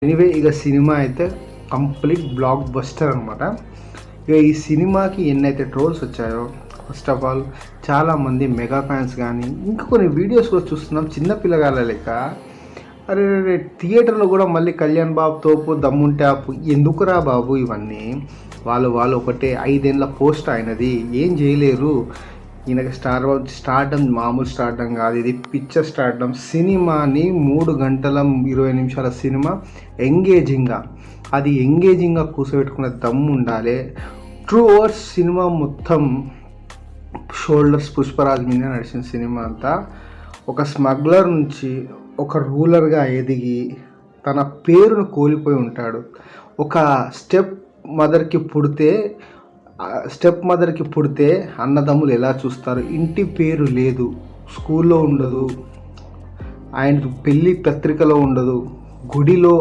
Anyway ఇక cinema అయితే complete block buster అనమాట. ఇక ఈ సినిమాకి ఎన్నైతే ట్రోల్స్ వచ్చాయో, ఫస్ట్ ఆఫ్ ఆల్ చాలామంది మెగా ఫ్యాన్స్ కానీ ఇంకా కొన్ని వీడియోస్ కూడా చూస్తున్నాం చిన్నపిల్లగాళ్ళ లెక్క, అరే థియేటర్లో కూడా మళ్ళీ కళ్యాణ్ బాబు తోపు దమ్ముంటే ఆపు ఎందుకురా బాబు ఇవన్నీ, వాళ్ళు ఒకటే 5 ఏళ్ళ పోస్ట్ అయినది, ఏం చేయలేరు. ఈయనకి స్టార్డమ్ మామూలు స్టార్డమ్ కాదు, ఇది పిక్చర్ స్టార్డమ్. సినిమాని 3 గంటల 20 నిమిషాల సినిమా ఎంగేజింగ్గా కూర్చోబెట్టుకునే దమ్ము ఉండాలి. 2 అవర్స్ సినిమా మొత్తం షోల్డర్స్ పుష్పరాజ్ మీద నడిచిన సినిమా అంతా. ఒక స్మగ్లర్ నుంచి ఒక రూలర్గా ఎదిగి తన పేరును కోల్పోయి ఉంటాడు. ఒక స్టెప్ మదర్కి పుడితే అన్నదమ్ములు ఎలా చూస్తారు, ఇంటి పేరు లేదు, స్కూల్లో ఉండదు, ఆయన పెళ్ళి పత్రికలో ఉండదు, గుడిలో